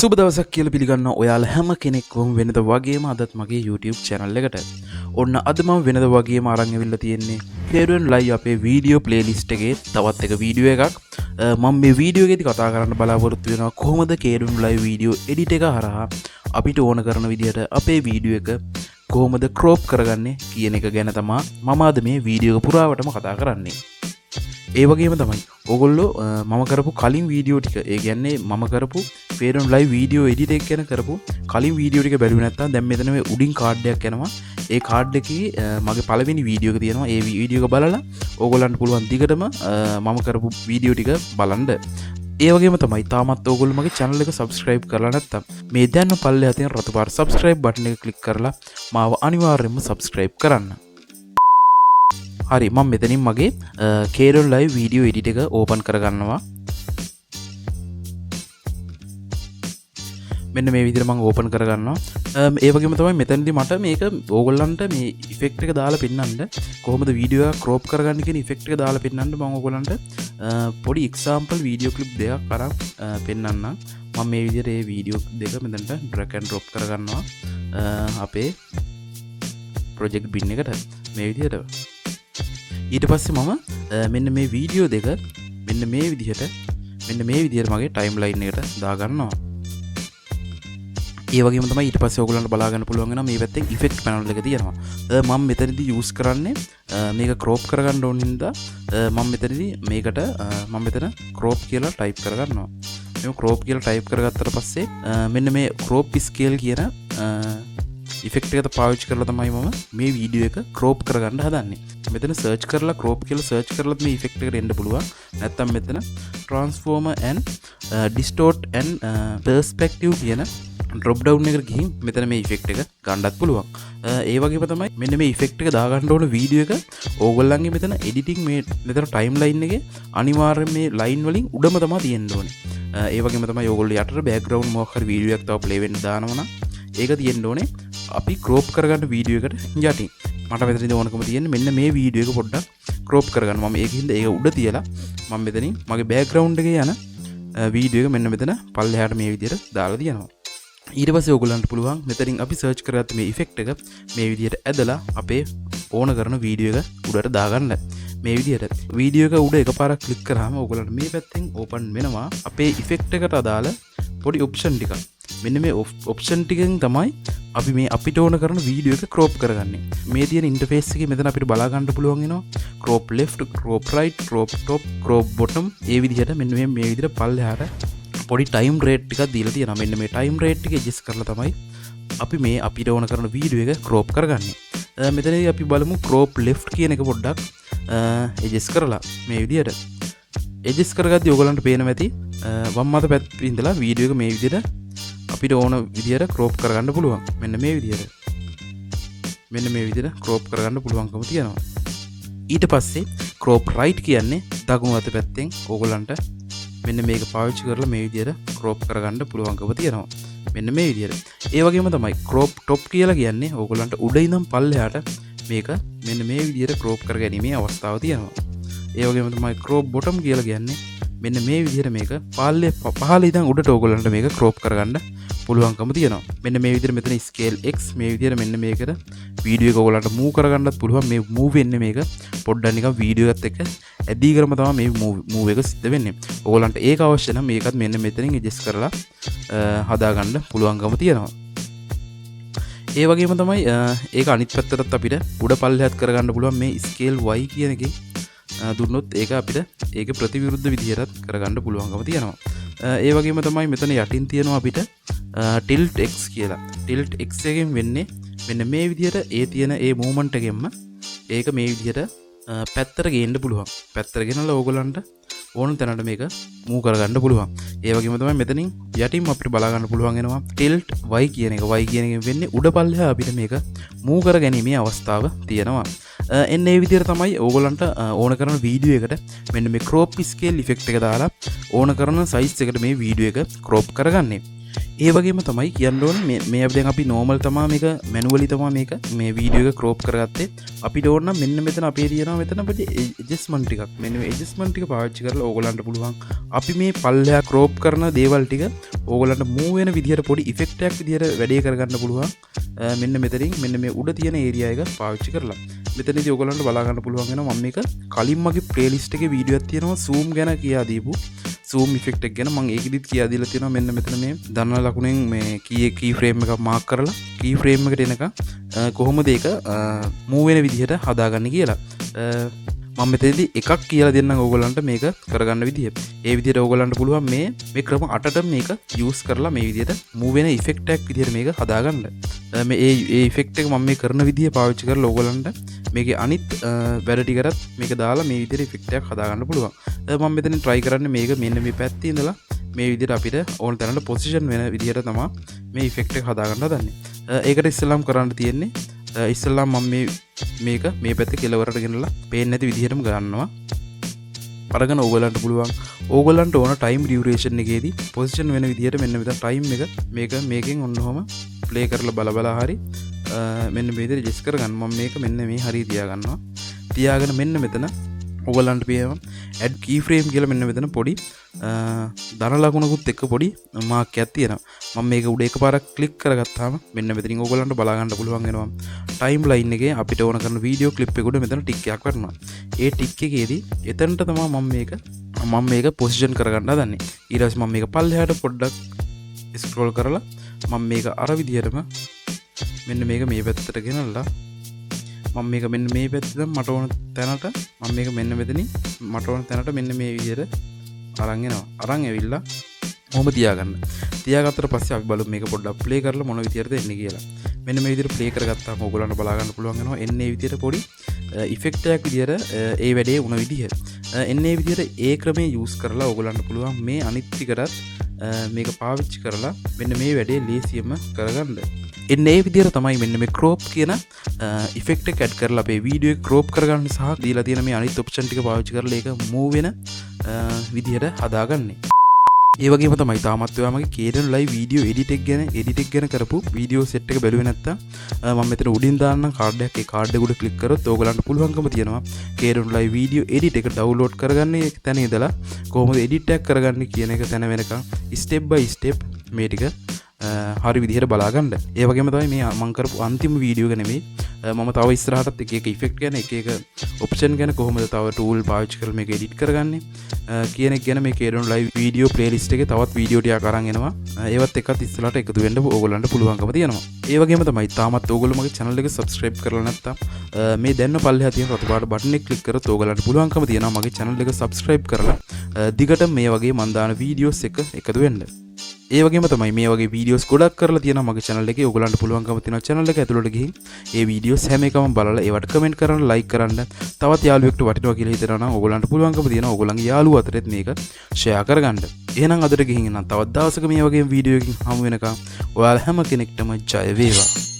සුබ දවසක් කියලා පිළිගන්න ඔයාලා හැම කෙනෙක්වම වෙනද වගේම අදත් මගේ YouTube channel එකට. ඔන්න අද මම වෙනද වගේම අරන් ඇවිල්ලා තියෙන්නේ kdenlive අපේ වීඩියෝ ප්ලේලිස්ට් එකේ තවත් එක වීඩියෝ එකක්. මම මේ වීඩියෝ එකේදී කතා කරන්න බලාපොරොත්තු වෙනවා කොහොමද kdenlive වීඩියෝ එඩිට් එක හරහා අපිට ඕන කරන විදිහට අපේ වීඩියෝ එක කොහොමද crop කරගන්නේ කියන එක ගැන තමයි මම අද මේ වීඩියෝ එක පුරාවටම කතා කරන්නේ. ඒ වගේම තමයි ඔයගොල්ලෝ මම කරපු කලින් වීඩියෝ ටික ඒ කියන්නේ මම කරපු kdenlive වීඩියෝ එඩිට් එක ගැන කරපු කලින් වීඩියෝ ටික බැලුවේ නැත්නම් දැන් මෙතන මේ උඩින් කාඩ් එකක් යනවා. ඒ කාඩ් එකේ මගේ පළවෙනි වීඩියෝ එක තියෙනවා. ඒ වීඩියෝ එක බලලා ඕගොල්ලන්ට පුළුවන් දිගටම මම කරපු වීඩියෝ ටික බලන්න. ඒ වගේම තමයි තාමත් ඕගොල්ලෝ මගේ channel එක subscribe කරලා නැත්නම් මේ දැන් පල්ලෙහා තියෙන රතු පාට subscribe button එක click කරලා මාව අනිවාර්යයෙන්ම subscribe කරන්න. හරි මම මෙතනින් මගේ kdenlive වීඩියෝ එඩිට් එක ඕපන් කරගන්නවා. මෙන්න මේ විදිහට මම ඕපන් කරගන්නවා. ඒ වගේම තමයි මෙතනදී මට මේක ඕගොල්ලන්ට මේ ඉෆෙක්ට් එක දාලා පෙන්නන්න කොහොමද වීඩියෝ එක crop කරගන්නේ කියන ඉෆෙක්ට් එක දාලා පෙන්නන්න මම ඕගොල්ලන්ට පොඩි example වීඩියෝ clip දෙකක් අරන් පෙන්නන්නම්. මම මේ විදිහට මේ වීඩියෝ දෙක මෙතනට drag and drop කරගන්නවා අපේ project bin එකට මේ විදිහට. ඊට පස්සේ මම මෙන්න මේ වීඩියෝ දෙක මෙන්න මේ විදිහට මගේ ටයිම්ලයින් එකට දාගන්නවා. ඒ වගේම තමයි ඊට පස්සේ ඔයගොල්ලන්ට බලා ගන්න පුළුවන් වෙනවා මේ පැත්තෙන් ඉෆෙක්ට් පැනල් එක තියෙනවා. මම මෙතනදී යූස් කරන්නේ මේක crop කරගන්න ඕන හින්දා මම මෙතන crop කියලා ටයිප් කරගන්නවා. මේ crop කියලා ටයිප් කරගත්තට පස්සේ මෙන්න මේ crop scale කියන ඉෆෙක්ට් එක පාවිච්චි කරලා තමයි මම මේ වීඩියෝ එක crop කරගන්න හදන්නේ. මෙතන search කරලා crop කියලා search කරලත් මේ ඉෆෙක්ට් එකට එන්න පුළුවන්. නැත්නම් මෙතන transform and distort and perspective කියන drop down එකට ගිහින් මෙතන මේ ඉෆෙක්ට් එක ගන්නත් පුළුවන්. ඒ වගේම තමයි මෙන්න මේ ඉෆෙක්ට් එක දාගන්න ඕන වීඩියෝ එක ඕගොල්ලන්ගේ මෙතන editing මේ මෙතන timeline එකේ අනිවාර්යෙන් මේ line වලින් උඩම තමයි තියෙන්න ඕනේ. ඒ වගේම තමයි ඕගොල්ලෝ යටට background මොකක් හරි වීඩියෝ එකක් තව play වෙන්න දානවා නම් ඒක තියෙන්න ඕනේ අපි crop කරගන්න වීඩියෝ එකට යටින්. මට මෙතනදී ඕනකම තියෙන්නේ මෙන්න මේ වීඩියෝ එක පොඩ්ඩක් crop කරගන්න. මම ඒකින්ද ඒක උඩ තියලා මම මෙතනින් මගේ background එකේ යන වීඩියෝ එක මෙන්න මෙතන පල්ලෙහාට මේ විදිහට දාලා තියෙනවා. ඊට පස්සේ ඔයගොල්ලන්ට පුළුවන් මෙතනින් අපි සර්ච් කරගත්ත මේ ඉෆෙක්ට් එක මේ විදිහට ඇදලා අපේ ඕන කරන වීඩියෝ එක උඩට දාගන්න. මේ විදිහට වීඩියෝ එක උඩ එකපාරක් ක්ලික් කරාම ඔයගොල්ලන්ට මේ පැත්තෙන් ඕපන් වෙනවා අපේ ඉෆෙක්ට් එකට අදාළ පොඩි ඔප්ෂන් ටිකක්. මෙන්න මේ ඔප්ෂන් ටිකෙන් තමයි අපි මේ අපිට ඕන කරන වීඩියෝ එක crop කරගන්නේ. මේ තියෙන ඉන්ටර්ෆේස් එකේ මෙතන අපිට බලා ගන්න පුළුවන් වෙනවා crop left, crop right, crop top, crop bottom. ඒ විදිහට මෙන්න මේ විදිහට පල්ලෙහාට පොඩි ටයිම් රේට් ටිකක් දීලා තියෙනවා. මෙන්න මේ ටයිම් රේට් ටික ඇඩ්ජස්ට් කරලා තමයි අපි මේ අපිට ඕන කරන වීඩියෝ එක crop කරගන්නේ. මෙතනදී අපි බලමු crop left කියන එක පොඩ්ඩක් ඇඩ්ජස්ට් කරලා මේ විදිහට ඇඩ්ජස්ට් කරගද්දී ඔයගලන්ට පේනවා ඇති වම් අත පැත්තේ ඉඳලා වීඩියෝ එක මේ විදිහට අපිට ඕන විදිහට crop කරගන්න පුළුවන්. මෙන්න මේ විදිහට crop කරගන්න පුළුවන්කම තියෙනවා. ඊට පස්සේ crop right කියන්නේ දකුණු අත පැත්තෙන් ඕගලන්ට මෙන්න මේක පාවිච්චි කරලා මේ විදිහට crop කරගන්න පුළුවන්කම තියෙනවා. මෙන්න මේ විදිහට. ඒ වගේම තමයි crop top කියලා කියන්නේ ඕගලන්ට උඩ ඉඳන් පල්ලෙහාට මේක මෙන්න මේ විදිහට crop කරගැනීමේ අවස්ථාව තියෙනවා. ඒ වගේම තමයි crop bottom කියලා කියන්නේ මෙන්න මේ විදිහට මේක පහළ ඉඳන් උඩට ඕගලන්ට මේක crop කරගන්න පුළුවන්කම තියෙනවා. මෙන්න මේ විදිහට මෙතන scale x මේ විදිහට මෙන්න මේකට වීඩියෝ එක ඔයගලන්ට move කරගන්නත් පුළුවන්. මේ move වෙන්නේ මේක පොඩ්ඩක් නිකන් වීඩියෝ එකත් එක්ක ඇදීකරම තමයි මේ move එක සිද්ධ වෙන්නේ. ඔයගලන්ට ඒක අවශ්‍ය නම් මේකත් මෙන්න මෙතනින් adjust කරලා හදාගන්න පුළුවන්කම තියෙනවා. ඒ වගේම තමයි ඒක අනිත් පැත්තටත් අපිට උඩ පල්ලෙහාත් කරගන්න පුළුවන්. මේ scale y කියන එකේ දුන්නොත් ඒක අපිට ඒක ප්‍රතිවිරුද්ධ විදිහට කරගන්න පුළුවන්කම තියෙනවා. ඒ වගේම තමයි මෙතන යටින් තියෙනවා අපිට tilt x කියලා. tilt x එකෙන් වෙන්නේ මෙන්න මේ විදිහට ඒ තියෙන ඒ මූවමන්ට් එකෙන්ම ඒක මේ විදිහට පැත්තට ගේන්න පුළුවන්. පැත්තට ගෙනලා ඕගලන්ට ඕන තැනට මේක මූව් කරගන්න පුළුවන්. ඒ වගේම තමයි මෙතනින් යටින් අපිට බලා ගන්න පුළුවන් වෙනවා tilt y කියන එක. y කියන එකෙන් වෙන්නේ උඩ පල්ලෙහා අපිට මේක මූව් කර ගැනීමේ අවස්ථාව තියෙනවා. එන්න ඒ විදිහට තමයි ඕගලන්ට ඕන කරන වීඩියෝ එකට මෙන්න මේ crop scale effect එක දාලා ඕන කරන size එකට මේ වීඩියෝ එක crop කරගන්නේ. ඒ වගේම තමයි කියන්න ඕනේ මේ දැන් අපි නෝමල් තමා මේක මැනුවලි තමා මේක මේ වීඩියෝ එක ක්‍රොප් කරගත්තේ අපිට ඕන නම් මෙන්න මෙතන අපේ තියෙනවා මෙතන අපිට ඇඩ්ජස්ට්මන්ට් ටිකක් මෙන්න මේ ඇඩ්ජස්ට්මන්ට් ටික පාවිච්චි කරලා ඕගලන්ට පුළුවන් අපි මේ පල්ලෙහා ක්‍රොප් කරන දේවල් ටික ඕගලන්ට මූව් වෙන විදිහට පොඩි ඉෆෙක්ට් එකක් විදිහට වැඩේ කරගන්න පුළුවන් මෙන්න මෙතනින් මෙන්න මේ උඩ තියෙන ඒරියා එක පාවිච්චි කරලා මෙතනදී ඕගලන්ට බලා ගන්න පුළුවන් වෙනවා මම මේක කලින් මගේ ප්ලේලිස්ට් එකේ වීඩියෝ එකක් තියෙනවා zoom ගැන කියා දීපු zoom effect එක ගැන මම ඒකෙදිත් කියා දීලා තියෙනවා මෙන්න මෙතන මේ දන්න ලකුණෙන් මේ key frame එකක් මාක් කරලා key frame එකට එනකම් කොහොමද ඒක move වෙන විදිහට හදාගන්නේ කියලා මම මෙතනදී එකක් කියලා දෙන්නම් ඕගොල්ලන්ට මේක කරගන්න විදිහ. ඒ විදිහට ඕගොල්ලන්ට පුළුවන් මේ ක්‍රම 8ට මේක යූස් කරලා මේ විදිහට move වෙන effect එකක් විදිහට මේක හදාගන්න. මේ ඒ effect එක මම මේ කරන විදිහ පාවිච්චි කරලා ඕගොල්ලන්ට මේකේ අනිත් වැඩ ටිකටත් මේක දාලා මේ විදිහට effect එකක් හදාගන්න පුළුවන්. මම මෙතනින් try කරන්නේ මේක මෙන්න මේ පැත්තේ ඉඳලා මේ විදිහට අපිට ඕන තැනට position වෙන විදිහට තමයි මේ effect එක හදාගන්න හදන්නේ. ඒකට ඉස්සෙල්ලාම කරන්න තියෙන්නේ ඉස්සෙල්ලාම මම මේක මේ පැත්තේ කෙලවරට ගෙනලා පේන්නේ නැති විදිහටම ගන්නවා. අරගෙන ඕගලන්ට පුළුවන් ඕගලන්ට ඕන ටයිම් ඩියුරේෂන් එකේදී පොසිෂන් වෙන විදිහට මෙන්න මෙතන ටයිම් එක මේකෙන් ඔන්නෝම ප්ලේ කරලා බල හරි මෙන්න මේ විදිහට ඇඩ්ජස්ට් කරගන්න. මම මේක මෙන්න මේ හරිය තියා ගන්නවා. තියාගෙන මෙන්න මෙතන ඕගලන්ට පියවම් ඇඩ් key frame කියලා මෙන්න මෙතන පොඩි දර ලකුණකුත් එක්ක පොඩි මාක් එකක් තියෙනවා. මම මේක උඩ එකපාරක් ක්ලික් කරගත්තාම මෙන්න මෙතනින් ඕගලන්ට බලා ගන්න පුළුවන් වෙනවා. ටයිම් ලයින් එකේ අපිට ඕන කරන වීඩියෝ ක්ලිප් එක උඩ මෙතන ටික් එකක් වටනවා. ඒ ටික් එකේදී එතනට තමයි මම මේක පොසිෂන් කරගන්න හදන්නේ. ඊට පස්සේ මම මේක පල්ලෙහාට පොඩ්ඩක් ස්ක්‍රෝල් කරලා මම මේක අර විදිහටම මෙන්න මේක මේ පැත්තට ගෙනල්ලා මම මේක මෙන්න මේ පැත්තට මට ඕන තැනට මම මේක මෙන්න මෙතනින් මට ඕන තැනට මෙන්න මේ විදිහට අරන් එනවා. අරන් ඇවිල්ලා මොහොම තියාගන්න. තියාගත්තට පස්සේ අපි බලමු මේක පොඩ්ඩක් ප්ලේ කරලා මොන විදිහටද එන්නේ කියලා. මෙන්න මේ විදිහට ප්ලේ කරගත්තාම ඕගොල්ලන්ට බලා ගන්න පුළුවන් වෙනවා එන්නේ මේ විදිහට පොඩි ඉෆෙක්ට් එකක් විදිහට ඒ වැඩේ වුණ විදිහ. එන්නේ මේ විදිහට ඒ ක්‍රමයේ යූස් කරලා ඕගොල්ලන්ට පුළුවන් මේ අනිත් ටිකටත් මේක පාවිච්චි කරලා මෙන්න මේ වැඩේ ලේසියෙන්ම කරගන්න. එන්නේ මේ විදිහට තමයි මෙන්න මේ crop කියන ඉෆෙක්ට් එක ඇඩ් කරලා අපේ වීඩියෝ එක crop කරගන්න සහ දීලා තියෙන මේ අනිත් ඔප්ෂන් ටික පාවිච්චි කරලා ඒක move වෙන විදිහට හදාගන්නේ. ඒ වගේම තමයි තාමත් ඔයා මගේ kdenlive වීඩියෝ එඩිට් එක ගැන කරපු වීඩියෝ සෙට් එක බැලුවේ නැත්තම් මම මෙතන උඩින් දාන්නම් කාඩ් එකක්. ඒ කාඩ් එක උඩ ක්ලික් කරොත් ඕගලන්ට පුළුවන්කම තියෙනවා kdenlive වීඩියෝ එඩිට් එක ඩවුන්ලෝඩ් කරගන්න තැන ඉඳලා කොහොමද එඩිට් එකක් කරගන්නේ කියන එක තැන වෙනකම් ස්ටෙප් බයි ස්ටෙප් මේ ටික හරි විදිහට බලාගන්න. ඒ වගේම තමයි මේ මම කරපු අන්තිම වීඩියෝ එක නෙමෙයි මම තව ඉස්සරහටත් එක ඉෆෙක්ට් ගැන එක ඔප්ෂන් ගැන කොහොමද තව ටූල් පාවිච්චි කරලා මේක එඩිට් කරගන්නේ කියන එක ගැන මේ kdenlive වීඩියෝ ප්ලේලිස්ට් එකේ තවත් වීඩියෝ ටිකක් අරන් එනවා. ඒවත් එක්කත් ඉස්සරහට එකතු වෙන්න ඕගොල්ලන්ට පුළුවන්කම තියෙනවා. ඒ වගේම තමයි තාමත් ඕගොල්ලෝ මගේ channel එක subscribe කරලා නැත්නම් මේ දැන්න පල්ලෙහා තියෙන රතු පාට බටන් එක ක්ලික් කරොත් ඕගොල්ලන්ට පුළුවන්කම තියෙනවා මගේ channel එක subscribe කරලා දිගට මේ වගේ මම දාන වීඩියෝස් එක එකතු වෙන්න. ඒ වගේම තමයි මේ වගේ වීඩියෝස් ගොඩක් කරලා තියෙනවා මගේ channel එකේ. ඕගොල්ලන්ට පුළුවන්කම තියෙනවා channel එක ඇතුළට ගිහින් ඒ වීඩියෝස් හැම එකම බලලා ඒවට කමෙන්ට් කරන්න, like කරන්න, තවත් යාළුවෙක්ට වටිනවා කියලා හිතනවා නම් ඕගොල්ලන්ට පුළුවන්කම තියෙනවා ඕගොල්ලන්ගේ යාළුවෝ අතරෙත් මේක share කරගන්න. එහෙනම් අදට ගිහින් නම් තවත් දවසක මේ වගේ වීඩියෝ එකකින් හමු වෙනකම් ඔයාලා හැම කෙනෙක්ටම ජය වේවා.